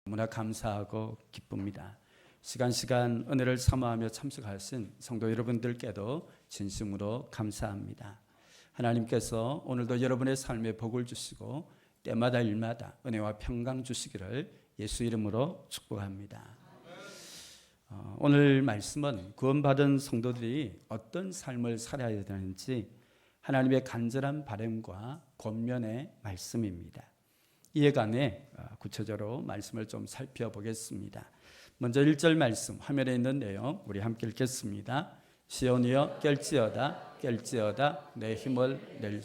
너무나 감사하고 기쁩니다. 시간 은혜를 사모하며 참석하신 성도 여러분들께도 진심으로 감사합니다. 하나님께서 오늘도 여러분의 삶에 복을 주시고 때마다 일마다 은혜와 평강 주시기를 예수 이름으로 축복합니다. 오늘 말씀은 구원받은 성도들이 어떤 삶을 살아야 되는지 하나님의 간절한 바람과 권면의 말씀입니다. 이에 관해 구체적으로 말씀을 좀 살펴보겠습니다. 먼저 1절 말씀 화면에 있는 내용 우리 함께 읽겠습니다. 시온이여 깰지어다 깰지어다 내 힘을 낼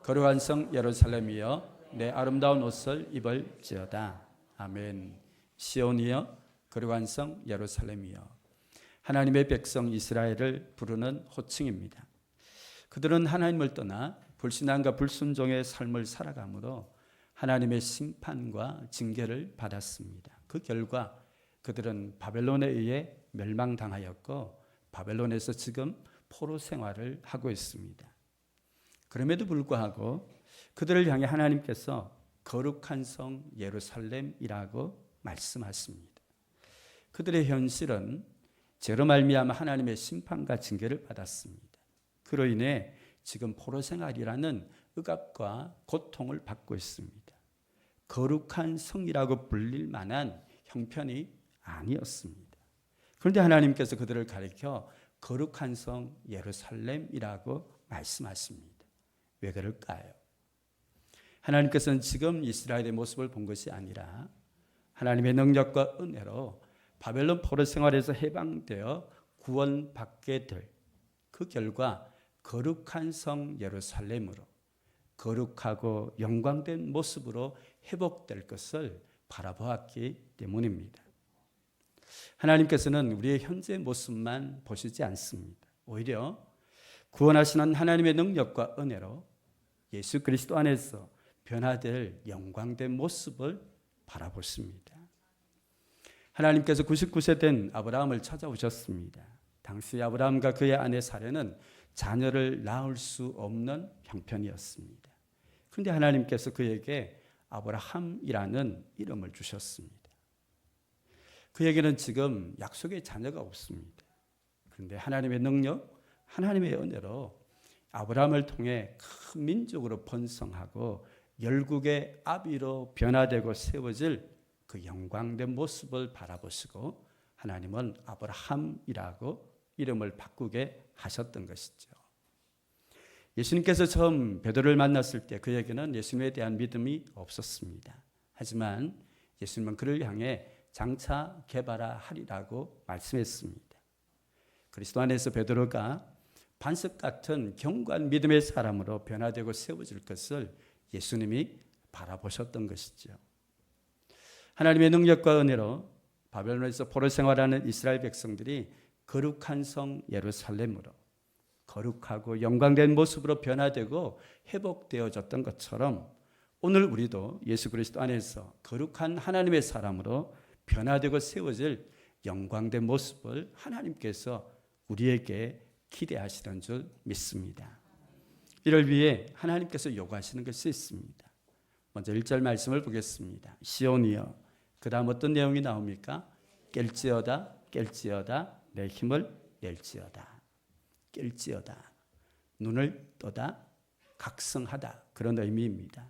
거룩한 성 예루살렘이여 내 아름다운 옷을 입을지어다. 아멘. 시온이여 거룩한 성 예루살렘이여. 하나님의 백성 이스라엘을 부르는 호칭입니다. 그들은 하나님을 떠나 불신앙과 불순종의 삶을 살아가므로 하나님의 심판과 징계를 받았습니다. 그 결과 그들은 바벨론에 의해 멸망당하였고 바벨론에서 지금 포로 생활을 하고 있습니다. 그럼에도 불구하고 그들을 향해 하나님께서 거룩한 성 예루살렘이라고 말씀하십니다. 그들의 현실은 죄로 말미암아 하나님의 심판과 징계를 받았습니다. 그로 인해 지금 포로 생활이라는 억압과 고통을 받고 있습니다. 거룩한 성이라고 불릴 만한 형편이 아니었습니다. 그런데 하나님께서 그들을 가리켜 거룩한 성 예루살렘이라고 말씀하십니다. 왜 그럴까요? 하나님께서는 지금 이스라엘의 모습을 본 것이 아니라 하나님의 능력과 은혜로 바벨론 포로 생활에서 해방되어 구원받게 될 그 결과 거룩한 성 예루살렘으로 거룩하고 영광된 모습으로 회복될 것을 바라보았기 때문입니다. 하나님께서는 우리의 현재 모습만 보시지 않습니다. 오히려 구원하시는 하나님의 능력과 은혜로 예수 그리스도 안에서 변화될 영광된 모습을 바라보십니다. 하나님께서 99세 된 아브라함을 찾아오셨습니다. 당시 아브라함과 그의 아내 사레는 자녀를 낳을 수 없는 형편이었습니다. 그런데 하나님께서 그에게 아브라함이라는 이름을 주셨습니다. 그에게는 지금 약속의 자녀가 없습니다. 그런데 하나님의 능력, 하나님의 은혜로 아브라함을 통해 큰 민족으로 번성하고 열국의 아비로 변화되고 세워질 그 영광된 모습을 바라보시고 하나님은 아브라함이라고 이름을 바꾸게 하셨던 것이죠. 예수님께서 처음 베드로를 만났을 때 그에게는 예수님에 대한 믿음이 없었습니다. 하지만 예수님은 그를 향해 장차 개발하 하리라고 말씀했습니다. 그리스도 안에서 베드로가 반석 같은 견고한 믿음의 사람으로 변화되고 세워질 것을 예수님이 바라보셨던 것이죠. 하나님의 능력과 은혜로 바벨론에서 포로 생활하는 이스라엘 백성들이 거룩한 성 예루살렘으로 거룩하고 영광된 모습으로 변화되고 회복되어졌던 것처럼 오늘 우리도 예수 그리스도 안에서 거룩한 하나님의 사람으로 변화되고 세워질 영광된 모습을 하나님께서 우리에게 기대하시는 줄 믿습니다. 이를 위해 하나님께서 요구하시는 것이 있습니다. 먼저 1절 말씀을 보겠습니다. 시온이여. 그 다음 어떤 내용이 나옵니까? 깰지어다 깰지어다 내 힘을 낼지어다. 깰지어다. 눈을 떠다 각성하다. 그런 의미입니다.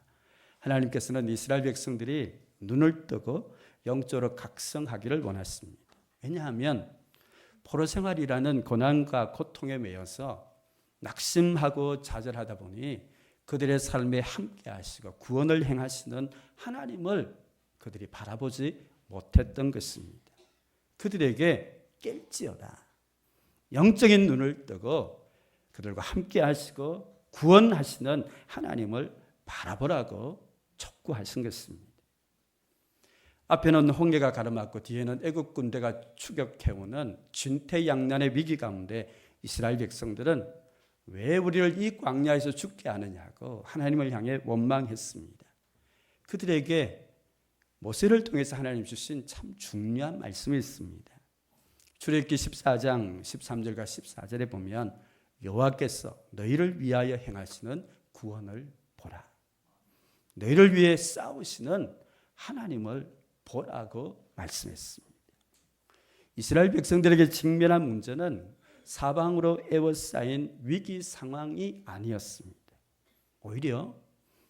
하나님께서는 이스라엘 백성들이 눈을 뜨고 영적으로 각성하기를 원하십니다. 왜냐하면 포로 생활이라는 고난과 고통에 매여서 낙심하고 좌절하다 보니 그들의 삶에 함께 하시고 구원을 행하시는 하나님을 그들이 바라보지 못했던 것입니다. 그들에게 깰지어다. 영적인 눈을 뜨고 그들과 함께 하시고 구원하시는 하나님을 바라보라고 촉구하신 것입니다. 앞에는 홍해가 가로막고 뒤에는 애국 군대가 추격해오는 진퇴양난의 위기 가운데 이스라엘 백성들은 왜 우리를 이 광야에서 죽게 하느냐고 하나님을 향해 원망했습니다. 그들에게 모세를 통해서 하나님 주신 참 중요한 말씀이 있습니다. 출애굽기 14장 13절과 14절에 보면 여호와께서 너희를 위하여 행하시는 구원을 보라. 너희를 위해 싸우시는 하나님을 보라고 말씀했습니다. 이스라엘 백성들에게 직면한 문제는 사방으로 에워싸인 위기 상황이 아니었습니다. 오히려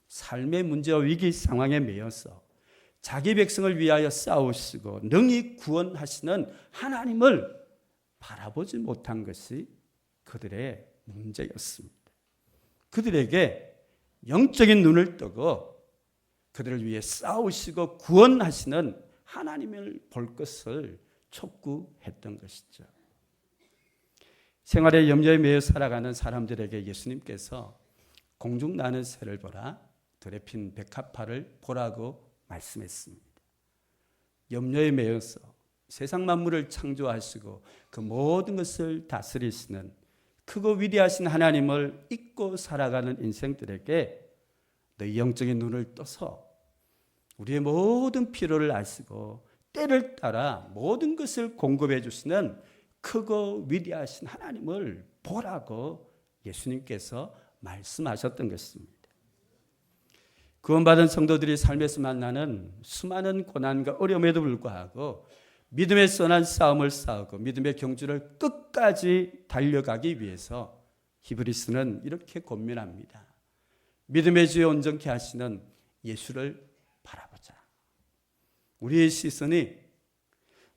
삶의 문제와 위기 상황에 매여서 자기 백성을 위하여 싸우시고 능히 구원하시는 하나님을 바라보지 못한 것이 그들의 문제였습니다. 그들에게 영적인 눈을 뜨고 그들을 위해 싸우시고 구원하시는 하나님을 볼 것을 촉구했던 것이죠. 생활의 염려에 매여 살아가는 사람들에게 예수님께서 공중 나는 새를 보라, 들에 핀 백합화를 보라고 말씀했습니다. 염려에 매여서 세상 만물을 창조하시고 그 모든 것을 다스리시는 크고 위대하신 하나님을 잊고 살아가는 인생들에게 너희 영적인 눈을 떠서 우리의 모든 필요를 아시고 때를 따라 모든 것을 공급해 주시는 크고 위대하신 하나님을 보라고 예수님께서 말씀하셨던 것입니다. 구원받은 성도들이 삶에서 만나는 수많은 고난과 어려움에도 불구하고 믿음의 선한 싸움을 싸우고 믿음의 경주를 끝까지 달려가기 위해서 히브리서는 이렇게 권면합니다. 믿음의 주에 온전케 하시는 예수를 바라보자. 우리의 시선이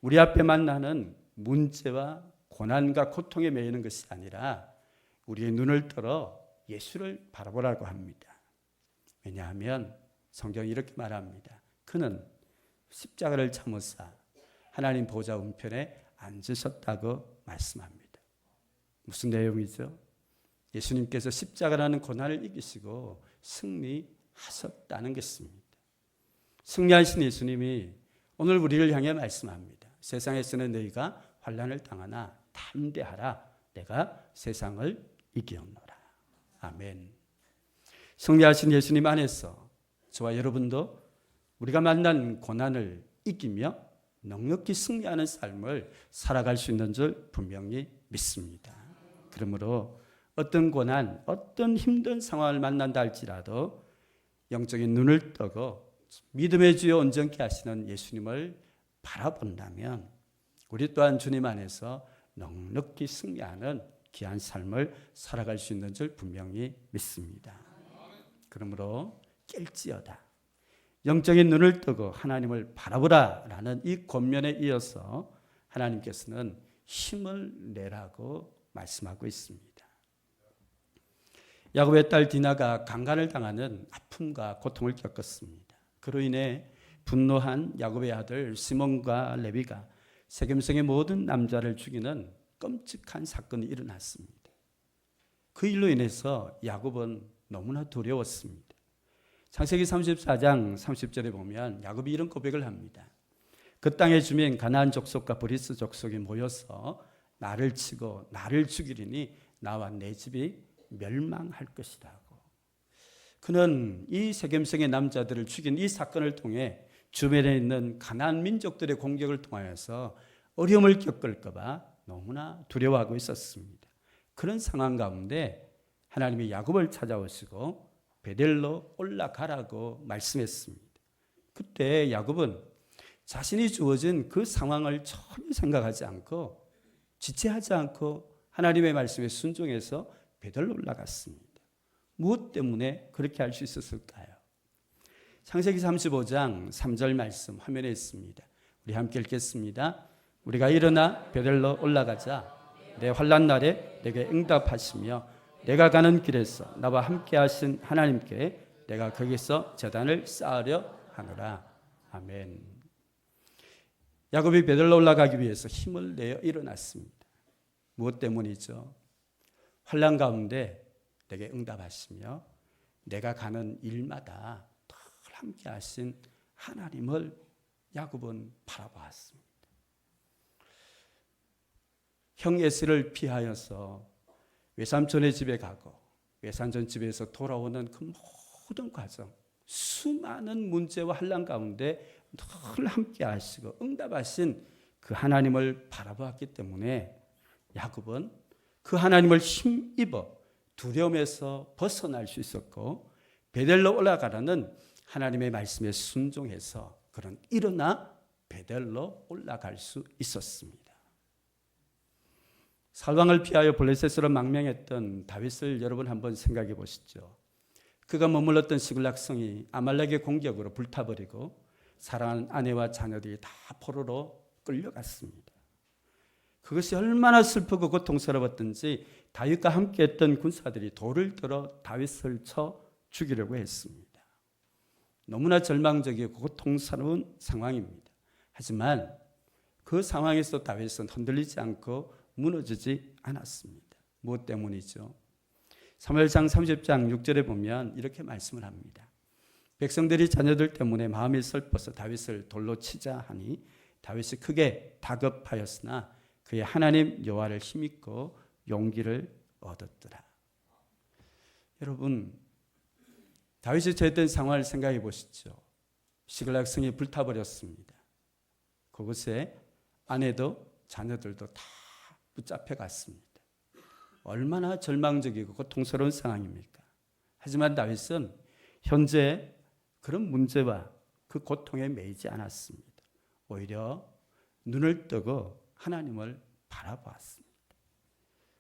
우리 앞에 만나는 문제와 고난과 고통에 매이는 것이 아니라 우리의 눈을 들어 예수를 바라보라고 합니다. 왜냐하면 성경이 이렇게 말합니다. 그는 십자가를 참으사 하나님 보좌 우편에 앉으셨다고 말씀합니다. 무슨 내용이죠? 예수님께서 십자가라는 고난을 이기시고 승리하셨다는 것입니다. 승리하신 예수님이 오늘 우리를 향해 말씀합니다. 세상에서는 너희가 환난을 당하나 담대하라. 내가 세상을 이기었노라. 아멘. 승리하신 예수님 안에서 저와 여러분도 우리가 만난 고난을 이기며 넉넉히 승리하는 삶을 살아갈 수 있는 줄 분명히 믿습니다. 그러므로 어떤 고난, 어떤 힘든 상황을 만난다 할지라도 영적인 눈을 뜨고 믿음의 주여 온전케 하시는 예수님을 바라본다면 우리 또한 주님 안에서 넉넉히 승리하는 귀한 삶을 살아갈 수 있는 줄 분명히 믿습니다. 그러므로 깰지어다. 영적인 눈을 뜨고 하나님을 바라보라라는 이 권면에 이어서 하나님께서는 힘을 내라고 말씀하고 있습니다. 야곱의 딸 디나가 강간을 당하는 아픔과 고통을 겪었습니다. 그로 인해 분노한 야곱의 아들 시몬과 레위가 세겜성의 모든 남자를 죽이는 끔찍한 사건이 일어났습니다. 그 일로 인해서 야곱은 너무나 두려웠습니다. 창세기 34장 30절에 보면 야곱이 이런 고백을 합니다. 그 땅의 주민 가나안 족속과 브리스 족속이 모여서 나를 치고 나를 죽이리니 나와 내 집이 멸망할 것이라고. 그는 이 세겜성의 남자들을 죽인 이 사건을 통해 주변에 있는 가나안 민족들의 공격을 통하여서 어려움을 겪을까 봐 너무나 두려워하고 있었습니다. 그런 상황 가운데 하나님이 야곱을 찾아오시고 베델로 올라가라고 말씀했습니다. 그때 야곱은 자신이 주어진 그 상황을 전혀 생각하지 않고 지체하지 않고 하나님의 말씀에 순종해서 베델로 올라갔습니다. 무엇 때문에 그렇게 할 수 있었을까요? 창세기 35장 3절 말씀 화면에 있습니다. 우리 함께 읽겠습니다. 우리가 일어나 베델로 올라가자. 내 환난 날에 내게 응답하시며 내가 가는 길에서 나와 함께 하신 하나님께 내가 거기서 제단을 쌓으려 하노라. 아멘. 야곱이 베델로 올라가기 위해서 힘을 내어 일어났습니다. 무엇 때문이죠? 환난 가운데 내게 응답하시며 내가 가는 일마다 늘 함께 하신 하나님을 야곱은 바라보았습니다. 형 에스를 피하여서 외삼촌의 집에 가고 외삼촌 집에서 돌아오는 그 모든 과정, 수많은 문제와 환난 가운데 늘 함께 하시고 응답하신 그 하나님을 바라보았기 때문에 야곱은 그 하나님을 힘입어 두려움에서 벗어날 수 있었고 베델로 올라가라는 하나님의 말씀에 순종해서 그는 일어나 베델로 올라갈 수 있었습니다. 사울왕을 피하여 블레셋으로 망명했던 다윗을 여러분 한번 생각해 보시죠. 그가 머물렀던 시글락 성이 아말렉의 공격으로 불타버리고 사랑하는 아내와 자녀들이 다 포로로 끌려갔습니다. 그것이 얼마나 슬프고 고통스러웠던지 다윗과 함께했던 군사들이 돌을 들어 다윗을 쳐 죽이려고 했습니다. 너무나 절망적이고 고통스러운 상황입니다. 하지만 그 상황에서 다윗은 흔들리지 않고 무너지지 않았습니다. 무엇 때문이죠? 사무엘상 30장 6절에 보면 이렇게 말씀을 합니다. 백성들이 자녀들 때문에 마음이 슬퍼서 다윗을 돌로 치자 하니 다윗이 크게 다급하였으나 그의 하나님 여호와를 힘입고 용기를 얻었더라. 여러분, 다윗이 처했던 상황을 생각해 보시죠. 시글락 성이 불타버렸습니다. 그곳에 아내도 자녀들도 다 붙잡혀 갔습니다. 얼마나 절망적이고 고통스러운 상황입니까? 하지만 다윗은 현재 그런 문제와 그 고통에 매이지 않았습니다. 오히려 눈을 뜨고 하나님을 바라보았습니다.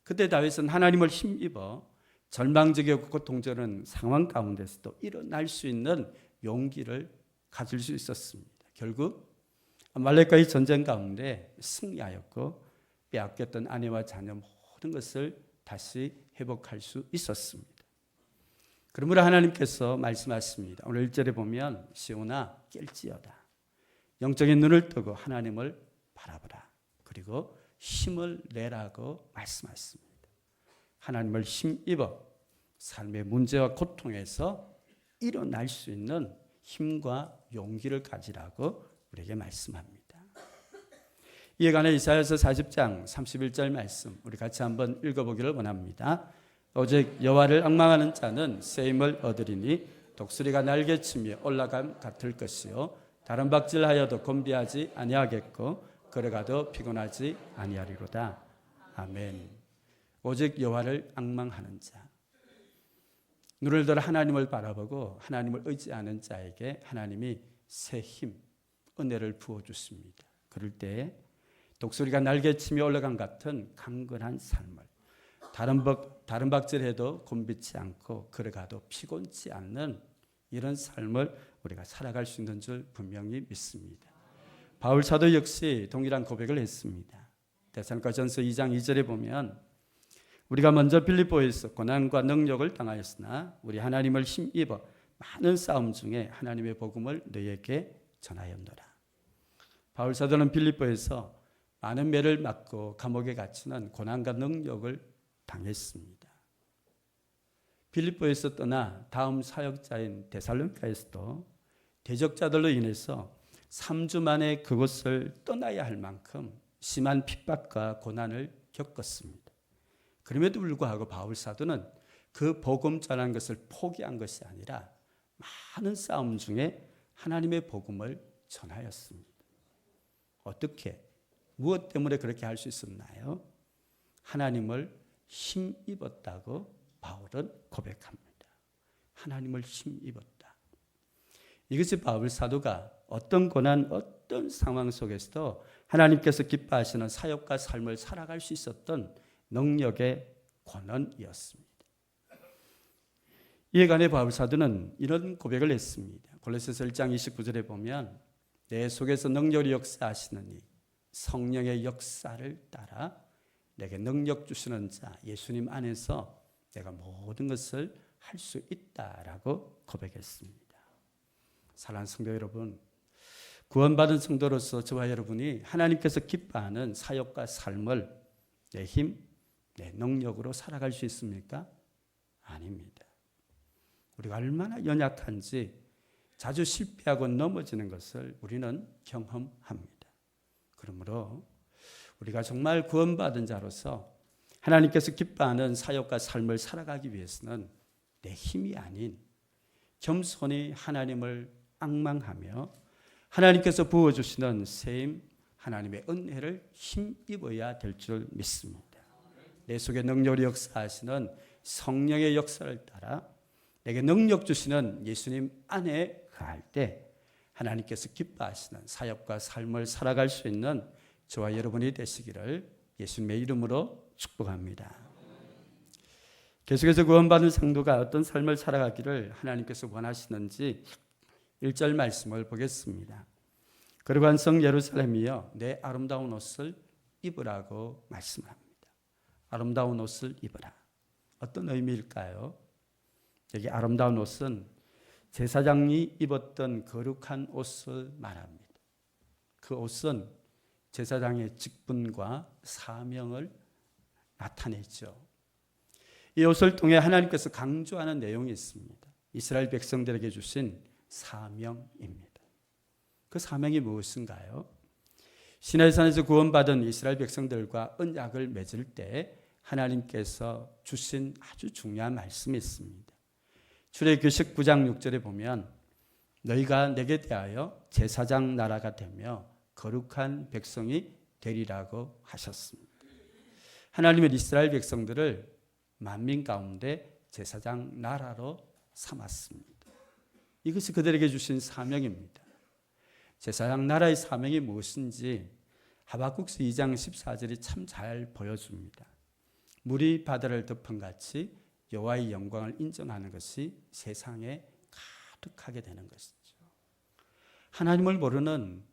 그때 다윗은 하나님을 힘입어 절망적이고 고통스러운 상황 가운데서도 일어날 수 있는 용기를 가질 수 있었습니다. 결국 아말렉과의 전쟁 가운데 승리하였고 빼앗겼던 아내와 자녀 모든 것을 다시 회복할 수 있었습니다. 그러므로 하나님께서 말씀하십니다. 오늘 1절에 보면 시온아 깰지어다. 영적인 눈을 뜨고 하나님을 바라보라. 그리고 힘을 내라고 말씀하십니다. 하나님을 힘입어 삶의 문제와 고통에서 일어날 수 있는 힘과 용기를 가지라고 우리에게 말씀합니다. 이에 관해 이사야서 40장 31절 말씀 우리 같이 한번 읽어보기를 원합니다. 오직 여호와를 앙망하는 자는 새 힘을 얻으리니 독수리가 날개치며 올라감 같을 것이요 다른 박질하여도 곤비하지 아니하겠고 걸어가도 피곤하지 아니하리로다. 아멘. 오직 여호와를 앙망하는 자, 눈을 들어 하나님을 바라보고 하나님을 의지하는 자에게 하나님이 새 힘, 은혜를 부어주십니다. 그럴 때 독수리가 날개치며 올라간 같은 강건한 삶을 다른 박질해도 곤비치 않고 걸어가도 피곤치 않는 이런 삶을 우리가 살아갈 수 있는 줄 분명히 믿습니다. 바울 사도 역시 동일한 고백을 했습니다. 데살로니가전서 2장 2절에 보면 우리가 먼저 빌립보에서 고난과 능력을 당하였으나 우리 하나님을 힘입어 많은 싸움 중에 하나님의 복음을 너희에게 전하였노라. 바울 사도는 빌립보에서 많은 매를 맞고 감옥에 갇히는 고난과 능력을 당했습니다. 빌립보에서 떠나 다음 사역자인 데살로니가에서도 대적자들로 인해서 3주 만에 그곳을 떠나야 할 만큼 심한 핍박과 고난을 겪었습니다. 그럼에도 불구하고 바울 사도는 그 복음 전한 것을 포기한 것이 아니라 많은 싸움 중에 하나님의 복음을 전하였습니다. 어떻게? 무엇 때문에 그렇게 할 수 있었나요? 하나님을 힘입었다고 바울은 고백합니다. 하나님을 힘입었다. 이것이 바울 사도가 어떤 고난, 어떤 상황 속에서도 하나님께서 기뻐하시는 사역과 삶을 살아갈 수 있었던 능력의 권한이었습니다. 이에 관해 바울 사도는 이런 고백을 했습니다. 골로새서 1장 29절에 보면 내 속에서 능력이 역사하시느니 성령의 역사를 따라 내게 능력 주시는 자 예수님 안에서 내가 모든 것을 할 수 있다라고 고백했습니다. 사랑하는 성도 여러분, 구원받은 성도로서 저와 여러분이 하나님께서 기뻐하는 사역과 삶을 내 힘, 내 능력으로 살아갈 수 있습니까? 아닙니다. 우리가 얼마나 연약한지 자주 실패하고 넘어지는 것을 우리는 경험합니다. 그러므로 우리가 정말 구원받은 자로서 하나님께서 기뻐하는 사역과 삶을 살아가기 위해서는 내 힘이 아닌 겸손히 하나님을 앙망하며 하나님께서 부어주시는 새 하나님의 은혜를 힘입어야 될 줄 믿습니다. 내 속에 능력이 역사하시는 성령의 역사를 따라 내게 능력 주시는 예수님 안에 거할 때 하나님께서 기뻐하시는 사역과 삶을 살아갈 수 있는 저와 여러분이 되시기를 예수님의 이름으로 축복합니다. 계속해서 구원받은 성도가 어떤 삶을 살아가기를 하나님께서 원하시는지 1절 말씀을 보겠습니다. 거룩한 성 예루살렘이여 내 아름다운 옷을 입으라고 말씀합니다. 아름다운 옷을 입으라. 어떤 의미일까요? 여기 아름다운 옷은 제사장이 입었던 거룩한 옷을 말합니다. 그 옷은 제사장의 직분과 사명을 나타내죠. 이 옷을 통해 하나님께서 강조하는 내용이 있습니다. 이스라엘 백성들에게 주신 사명입니다. 그 사명이 무엇인가요? 시내산에서 구원받은 이스라엘 백성들과 언약을 맺을 때 하나님께서 주신 아주 중요한 말씀이 있습니다. 출애굽기 19장 6절에 보면 너희가 내게 대하여 제사장 나라가 되며 거룩한 백성이 되리라고 하셨습니다. 하나님은 이스라엘 백성들을 만민 가운데 제사장 나라로 삼았습니다. 이것이 그들에게 주신 사명입니다. 제사장 나라의 사명이 무엇인지 하박국서 2장 14절이 참 잘 보여줍니다. 물이 바다를 덮은 같이 여호와의 영광을 인정하는 것이 세상에 가득하게 되는 것이죠. 하나님을 모르는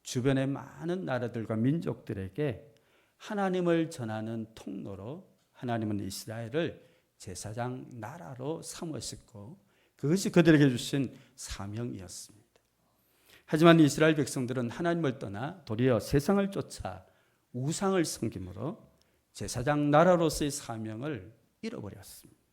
주변의 많은 나라들과 민족들에게 하나님을 전하는 통로로 하나님은 이스라엘을 제사장 나라로 삼으셨고 그것이 그들에게 주신 사명이었습니다. 하지만 이스라엘 백성들은 하나님을 떠나 도리어 세상을 쫓아 우상을 섬김으로 제사장 나라로서의 사명을 잃어버렸습니다.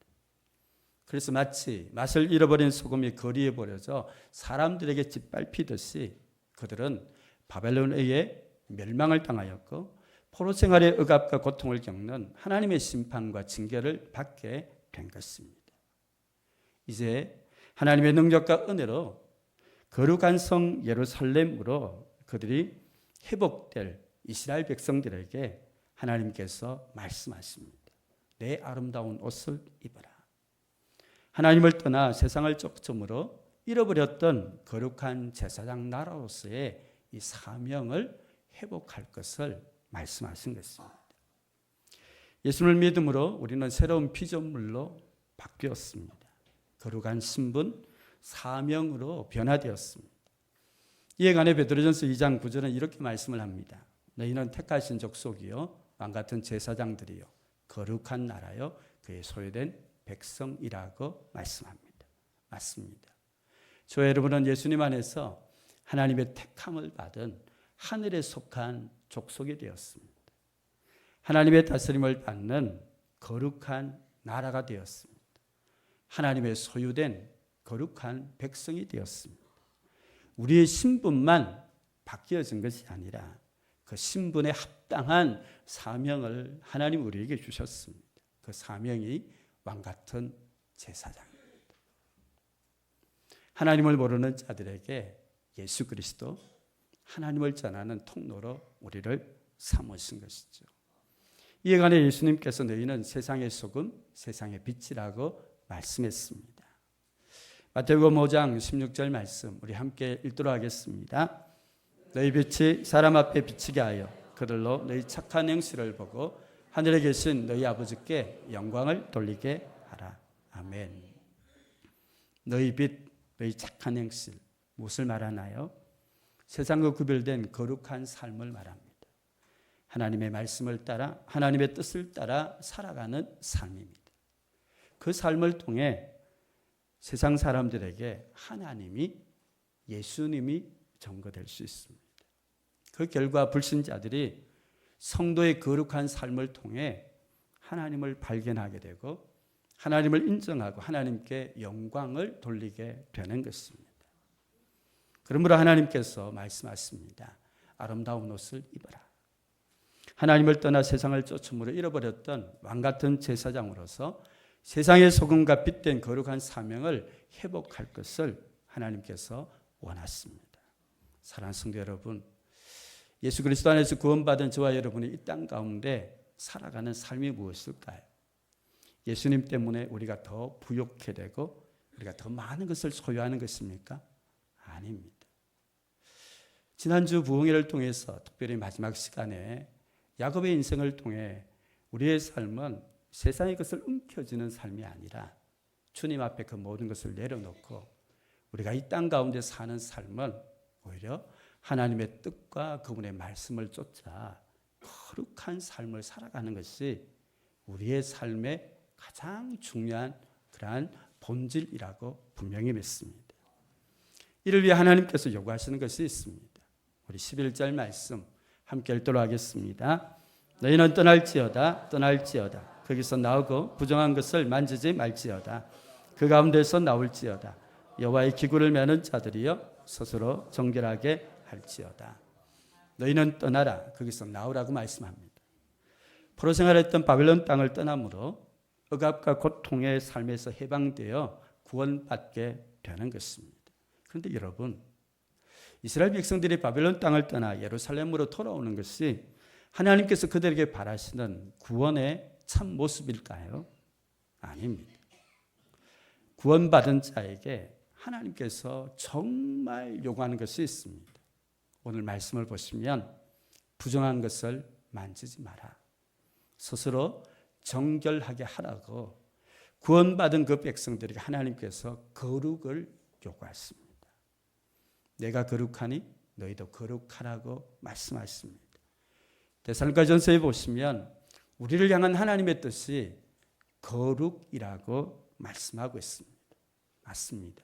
그래서 마치 맛을 잃어버린 소금이 거리에 버려져 사람들에게 짓밟히듯이 그들은 바벨론에 의해 멸망을 당하였고 포로 생활의 억압과 고통을 겪는 하나님의 심판과 징계를 받게 된 것입니다. 이제 하나님의 능력과 은혜로 거룩한 성 예루살렘으로 그들이 회복될 이스라엘 백성들에게 하나님께서 말씀하십니다. 내 아름다운 옷을 입어라. 하나님을 떠나 세상을 쫓음으로 잃어버렸던 거룩한 제사장 나라로서의 이 사명을 회복할 것을 말씀하신 것입니다. 예수를 믿음으로 우리는 새로운 피조물로 바뀌었습니다. 거룩한 신분, 사명으로 변화되었습니다. 이에 관해 베드로전서 2장 9절은 이렇게 말씀을 합니다. 너희는 택하신 족속이요 왕같은 제사장들이요 거룩한 나라요 그의 소유된 백성이라고 말씀합니다. 맞습니다. 저 여러분은 예수님 안에서 하나님의 택함을 받은 하늘에 속한 족속이 되었습니다. 하나님의 다스림을 받는 거룩한 나라가 되었습니다. 하나님의 소유된 거룩한 백성이 되었습니다. 우리의 신분만 바뀌어진 것이 아니라 그 신분에 합당한 사명을 하나님 우리에게 주셨습니다. 그 사명이 왕같은 제사장입니다. 하나님을 모르는 자들에게 예수 그리스도 하나님을 전하는 통로로 우리를 삼으신 것이죠. 이에 관해 예수님께서 너희는 세상의 소금, 세상의 빛이라고 말씀했습니다. 마태복음 5장 16절 말씀 우리 함께 읽도록 하겠습니다. 너희 빛이 사람 앞에 비치게 하여 그들로 너희 착한 행실을 보고 하늘에 계신 너희 아버지께 영광을 돌리게 하라. 아멘. 너희 빛, 너희 착한 행실 무엇을 말하나요? 세상과 구별된 거룩한 삶을 말합니다. 하나님의 말씀을 따라 하나님의 뜻을 따라 살아가는 삶입니다. 그 삶을 통해 세상 사람들에게 하나님이 예수님이 전거될 수 있습니다. 그 결과 불신자들이 성도의 거룩한 삶을 통해 하나님을 발견하게 되고 하나님을 인정하고 하나님께 영광을 돌리게 되는 것입니다. 그러므로 하나님께서 말씀하십니다. 아름다운 옷을 입어라. 하나님을 떠나 세상을 쫓음으로 잃어버렸던 왕같은 제사장으로서 세상의 소금과 빛된 거룩한 사명을 회복할 것을 하나님께서 원하십니다. 사랑하는 성도 여러분, 예수 그리스도 안에서 구원받은 저와 여러분이 이 땅 가운데 살아가는 삶이 무엇일까요? 예수님 때문에 우리가 더 부욕해 되고 우리가 더 많은 것을 소유하는 것입니까? 아닙니다. 지난주 부흥회를 통해서 특별히 마지막 시간에 야곱의 인생을 통해 우리의 삶은 세상의 것을 움켜쥐는 삶이 아니라 주님 앞에 그 모든 것을 내려놓고 우리가 이 땅 가운데 사는 삶은 오히려 하나님의 뜻과 그분의 말씀을 쫓아 거룩한 삶을 살아가는 것이 우리의 삶의 가장 중요한 그러한 본질이라고 분명히 믿습니다. 이를 위해 하나님께서 요구하시는 것이 있습니다. 우리 11절 말씀 함께 읽도록 하겠습니다. 너희는 떠날지어다 거기서 나오고 부정한 것을 만지지 말지어다. 그 가운데서 나올지어다. 여호와의 기구를 매는 자들이여 스스로 정결하게 할지어다. 너희는 떠나라 거기서 나오라고 말씀합니다. 포로 생활했던 바벨론 땅을 떠남으로 억압과 고통의 삶에서 해방되어 구원받게 되는 것입니다. 그런데 여러분, 이스라엘 백성들이 바벨론 땅을 떠나 예루살렘으로 돌아오는 것이 하나님께서 그들에게 바라시는 구원의 참 모습일까요? 아닙니다. 구원받은 자에게 하나님께서 정말 요구하는 것이 있습니다. 오늘 말씀을 보시면 부정한 것을 만지지 마라. 스스로 정결하게 하라고 구원받은 그 백성들에게 하나님께서 거룩을 요구했습니다. 내가 거룩하니 너희도 거룩하라고 말씀하십니다. 데살로니가전서에 보시면 우리를 향한 하나님의 뜻이 거룩이라고 말씀하고 있습니다. 맞습니다.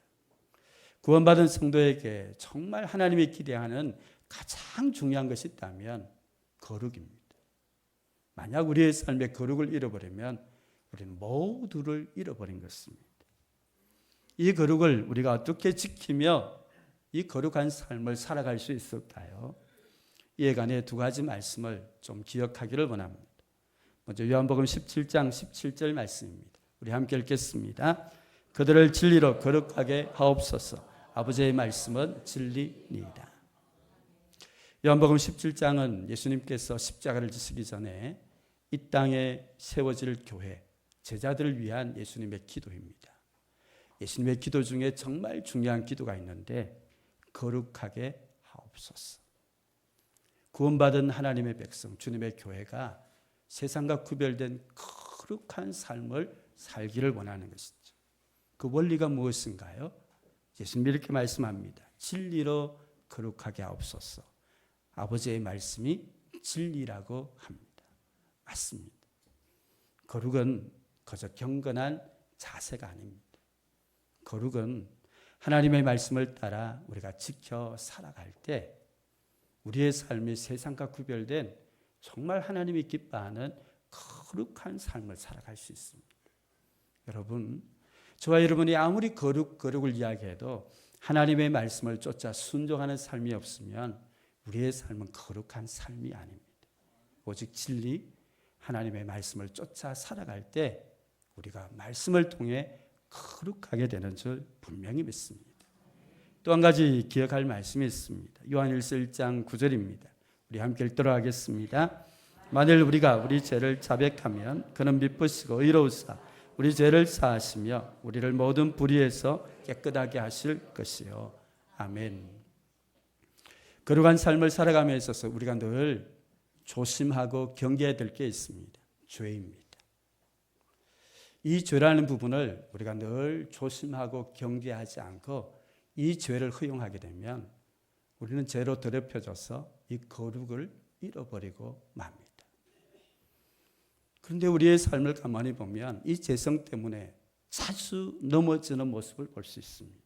구원받은 성도에게 정말 하나님이 기대하는 가장 중요한 것이 있다면 거룩입니다. 만약 우리의 삶에 거룩을 잃어버리면 우리는 모두를 잃어버린 것입니다. 이 거룩을 우리가 어떻게 지키며 이 거룩한 삶을 살아갈 수 있을까요? 이에 관해 두 가지 말씀을 좀 기억하기를 원합니다. 먼저 요한복음 17장 17절 말씀입니다. 우리 함께 읽겠습니다. 그들을 진리로 거룩하게 하옵소서. 아버지의 말씀은 진리니이다. 요한복음 17장은 예수님께서 십자가를 지시기 전에 이 땅에 세워질 교회, 제자들을 위한 예수님의 기도입니다. 예수님의 기도 중에 정말 중요한 기도가 있는데 거룩하게 하옵소서. 구원받은 하나님의 백성, 주님의 교회가 세상과 구별된 거룩한 삶을 살기를 원하는 것이죠. 그 원리가 무엇인가요? 예수님이 이렇게 말씀합니다. 진리로 거룩하게 하옵소서. 아버지의 말씀이 진리라고 합니다. 맞습니다. 거룩은 그저 경건한 자세가 아닙니다. 거룩은 하나님의 말씀을 따라 우리가 지켜 살아갈 때 우리의 삶이 세상과 구별된 정말 하나님이 기뻐하는 거룩한 삶을 살아갈 수 있습니다. 여러분, 저와 여러분이 아무리 거룩을 이야기해도 하나님의 말씀을 쫓아 순종하는 삶이 없으면 우리의 삶은 거룩한 삶이 아닙니다. 오직 진리, 하나님의 말씀을 쫓아 살아갈 때 우리가 말씀을 통해 거룩하게 되는 줄 분명히 믿습니다. 또 한 가지 기억할 말씀이 있습니다. 요한일서 1장 9절입니다. 우리 함께 읽도록 하겠습니다. 만일 우리가 우리 죄를 자백하면 그는 미쁘시고 의로우사 우리 죄를 사하시며 우리를 모든 불의에서 깨끗하게 하실 것이요. 아멘. 거룩한 삶을 살아감에 있어서 우리가 늘 조심하고 경계해야 될 게 있습니다. 죄입니다. 이 죄라는 부분을 우리가 늘 조심하고 경계하지 않고 이 죄를 허용하게 되면 우리는 죄로 더럽혀져서 이 거룩을 잃어버리고 맙니다. 그런데 우리의 삶을 가만히 보면 이 죄성 때문에 자주 넘어지는 모습을 볼 수 있습니다.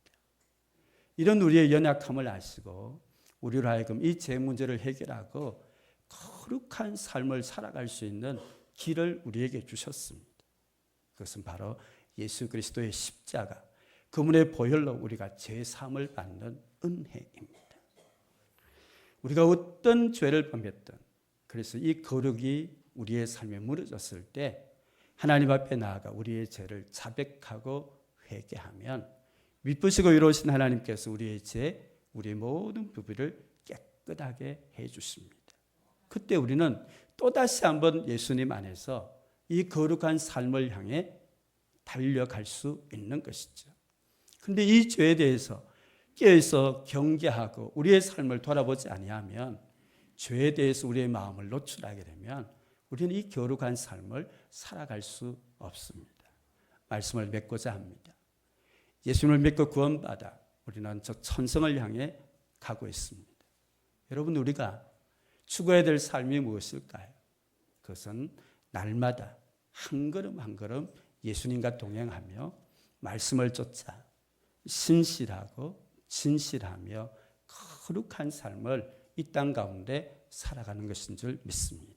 이런 우리의 연약함을 아시고 우리로 하여금 이 죄 문제를 해결하고 거룩한 삶을 살아갈 수 있는 길을 우리에게 주셨습니다. 그것은 바로 예수 그리스도의 십자가, 그분의 보혈로 우리가 죄사함을 받는 은혜입니다. 우리가 어떤 죄를 범했든 그래서 이 거룩이 우리의 삶에 무너졌을 때 하나님 앞에 나아가 우리의 죄를 자백하고 회개하면 미쁘시고 의로우신 하나님께서 우리의 죄, 우리의 모든 부분을 깨끗하게 해주십니다. 그때 우리는 또다시 한번 예수님 안에서 이 거룩한 삶을 향해 달려갈 수 있는 것이죠. 그런데 이 죄에 대해서 깨어서 경계하고 우리의 삶을 돌아보지 아니하면, 죄에 대해서 우리의 마음을 노출하게 되면 우리는 이 거룩한 삶을 살아갈 수 없습니다. 말씀을 맺고자 합니다. 예수님을 믿고 구원받아 우리는 저 천성을 향해 가고 있습니다. 여러분, 우리가 추구해야 될 삶이 무엇일까요? 그것은 날마다 한 걸음 한 걸음 예수님과 동행하며 말씀을 쫓아 신실하고 진실하며 거룩한 삶을 이 땅 가운데 살아가는 것인 줄 믿습니다.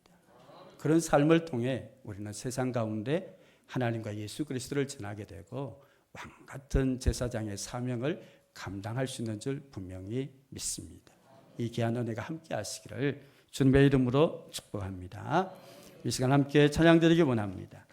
그런 삶을 통해 우리는 세상 가운데 하나님과 예수 그리스도를 전하게 되고 왕 같은 제사장의 사명을 감당할 수 있는 줄 분명히 믿습니다. 이 귀한 은혜가 함께 하시기를 주님의 이름으로 축복합니다. 이 시간 함께 찬양드리기 원합니다.